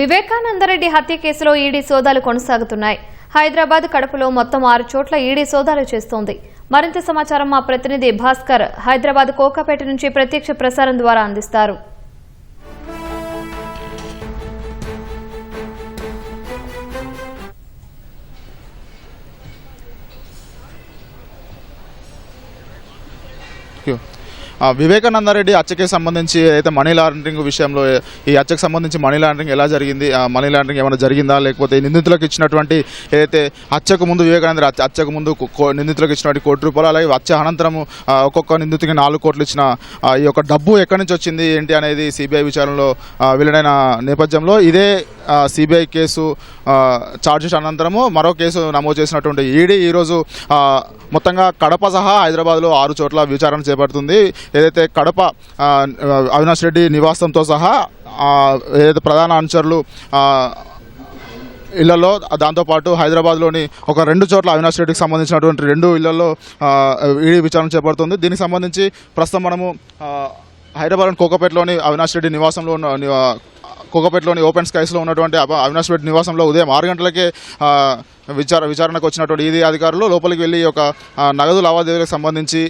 వివేకానందరెడ్డి హత్య కేసులో ఈడీ సోదాలు కొనసాగుతున్నాయి. హైదరాబాద్, కడపలో మొత్తం 6 చోట్ల ఈడీ సోదాలు చేస్తోంది. మరింత సమాచారం మా ప్రతినిధి భాస్కర్ హైదరాబాద్ కోకాపేట నుంచి ప్రత్యక్ష ప్రసారం ద్వారా అందిస్తారు. వివేకానందరెడ్డి హత్యకి సంబంధించి అయితే మనీ లాండరింగ్ విషయంలో ఈ హత్యకు సంబంధించి మనీ లాండరింగ్ ఎలా జరిగింది, మనీ లాండరింగ్ ఏమైనా జరిగిందా, లేకపోతే నిందితులకు ఇచ్చినటువంటి ఏదైతే హత్యకు ముందు వివేకానంద హత్యకు ముందు నిందితులకు ఇచ్చినటువంటి ₹1,00,00,000 అలాగే హత్య అనంతరం ఒక్కొక్క నిందితుడికి 4 కోట్లు ఇచ్చిన ఈ యొక్క డబ్బు ఎక్కడి నుంచి వచ్చింది ఏంటి అనేది సిబిఐ విచారణలో వెల్లడైన నేపథ్యంలో ఇదే సిబిఐ కేసు ఛార్జ్షీట్ అనంతరము మరో కేసు నమోదు చేసినటువంటి ఈడీ ఈరోజు మొత్తంగా కడప సహా హైదరాబాద్లో 6 చోట్ల విచారణ చేపడుతుంది. ఏదైతే కడప అవినాష్ రెడ్డి నివాసంతో సహా ఏదైతే ప్రధాన అనుచరులు ఇళ్లలో, దాంతోపాటు హైదరాబాద్లోని ఒక 2 చోట్ల అవినాష్ రెడ్డికి సంబంధించినటువంటి 2 ఇళ్లలో ఈడీ విచారణ చేపడుతుంది. దీనికి సంబంధించి ప్రస్తుతం మనము హైదరాబాద్ కోకాపేటలోని అవినాష్ రెడ్డి నివాసంలో కోకాపేటలోని ఓపెన్ స్కైస్లో ఉన్నటువంటి అవినాష్ రెడ్డి నివాసంలో ఉదయం 6 గంటలకే విచారణకు వచ్చినటువంటి ఈడీ అధికారులు లోపలికి వెళ్ళి ఒక నగదు లావాదేవీలకు సంబంధించి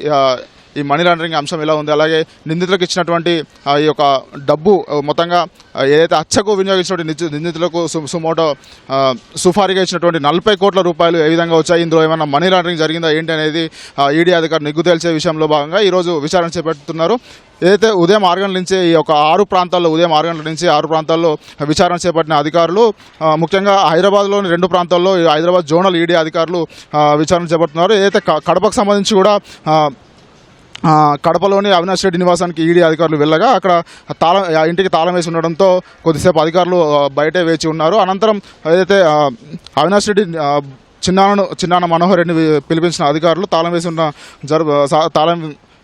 ఈ మనీ లాండరింగ్ అంశం ఎలా ఉంది, అలాగే నిందితులకు ఇచ్చినటువంటి ఈ యొక్క డబ్బు మొత్తంగా ఏదైతే హత్యకు వినియోగించినటువంటి నిందితులకు సుమోటో సుఫారీగా ఇచ్చినటువంటి ₹40 కోట్ల ఏ విధంగా వచ్చాయి, ఇందులో ఏమైనా మనీ లాండరింగ్ జరిగిందా ఏంటి అనేది ఈడీ అధికారులు నిగ్గు తేల్చే విషయంలో భాగంగా ఈరోజు విచారణ చేపడుతున్నారు. ఏదైతే ఉదయం 6 గంటల నుంచి ఈ యొక్క 6 ప్రాంతాల్లో విచారణ చేపట్టిన అధికారులు ముఖ్యంగా హైదరాబాద్లోని 2 ప్రాంతాల్లో హైదరాబాద్ జోనల్ ఈడీ అధికారులు విచారణ చేపడుతున్నారు. ఏదైతే కడపకు సంబంధించి కూడా కడపలోని అవినాష్ రెడ్డి నివాసానికి ఈడీ అధికారులు వెళ్ళగా అక్కడ ఇంటికి తాళం వేసి ఉండడంతో కొద్దిసేపు అధికారులు బయటే వేచి ఉన్నారు. అనంతరం ఏదైతే అవినాష్ రెడ్డి చిన్నాన మనోహర్ రెడ్డిని పిలిపించిన అధికారులు తాళం వేసి ఉన్న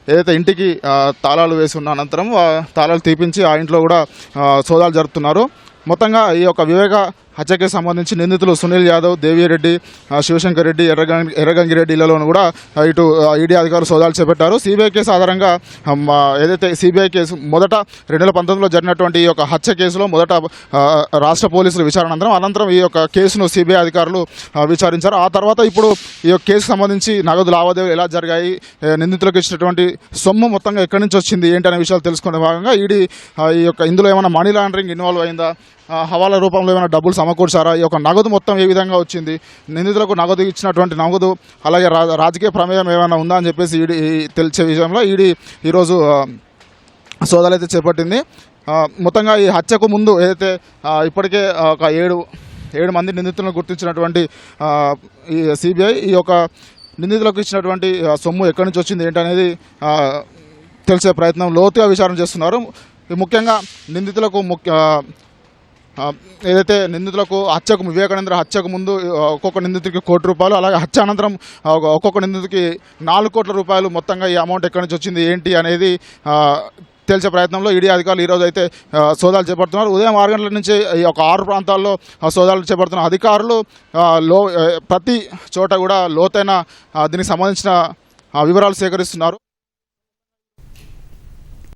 ఏదైతే ఇంటికి తాళాలు వేసి ఉన్న అనంతరం తాళాలు తీపించి ఆ ఇంట్లో కూడా సోదాలు జరుపుతున్నారు. మొత్తంగా ఈ యొక్క వివేక హత్యకి సంబంధించి నిందితులు సునీల్ యాదవ్, దేవిరెడ్డి, శివశంకర్ రెడ్డి, ఎర్రగంగిరెడ్డి ఇళ్లలోనూ కూడా ఇటు ఈడీ అధికారులు సోదాలు చేపట్టారు. సిబిఐ కేసు ఆధారంగా ఏదైతే సిబిఐ కేసు మొదట 2019లో జరిగినటువంటి ఈ యొక్క హత్య కేసులో మొదట రాష్ట్ర పోలీసులు విచారణ అనంతరం ఈ యొక్క కేసును సిబిఐ అధికారులు విచారించారు. ఆ తర్వాత ఇప్పుడు ఈ యొక్క కేసుకు సంబంధించి నగదు లావాదేవీలు ఎలా జరిగాయి, నిందితులకు ఇచ్చినటువంటి సొమ్ము మొత్తంగా ఎక్కడి నుంచి వచ్చింది ఏంటి అనే విషయాలు తెలుసుకునే భాగంగా ఈడీ ఈ యొక్క ఇందులో ఏమైనా మనీ లాండరింగ్ ఇన్వాల్వ్ అయిందా, హవాలా రూపంలో ఏమైనా డబ్బులు సమకూర్చారా, ఈ యొక్క నగదు మొత్తం ఏ విధంగా వచ్చింది, నిందితులకు నగదు ఇచ్చినటువంటి నగదు అలాగే రాజకీయ ప్రమేయం ఏమైనా ఉందా అని చెప్పేసి ఈడీ తెలిసే విషయంలో ఈడీ ఈరోజు సోదాలు అయితే చేపట్టింది. మొత్తంగా ఈ హత్యకు ముందు ఏదైతే ఇప్పటికే ఒక 7 మంది నిందితులను గుర్తించినటువంటి ఈ సిబిఐ ఈ యొక్క నిందితులకు ఇచ్చినటువంటి సొమ్ము ఎక్కడి నుంచి వచ్చింది ఏంటనేది తెలిసే ప్రయత్నం లోతుగా విచారణ చేస్తున్నారు. ముఖ్యంగా నిందితులకు ఏదైతే నిందితులకు వివేకానంద హత్యకు ముందు ఒక్కొక్క నిందితుడికి ₹1,00,00,000 అలాగే హత్య అనంతరం ఒక్కొక్క నిందితుడికి ₹4 కోట్ల మొత్తంగా ఈ అమౌంట్ ఎక్కడి నుంచి వచ్చింది ఏంటి అనేది తెలిసే ప్రయత్నంలో ఈడీ అధికారులు ఈరోజు అయితే సోదాలు చేపడుతున్నారు. ఉదయం 6 గంటల నుంచి ఈ యొక్క 6 ప్రాంతాల్లో సోదాలు చేపడుతున్న అధికారులు ప్రతి చోట కూడా లోతైన దీనికి సంబంధించిన వివరాలు సేకరిస్తున్నారు.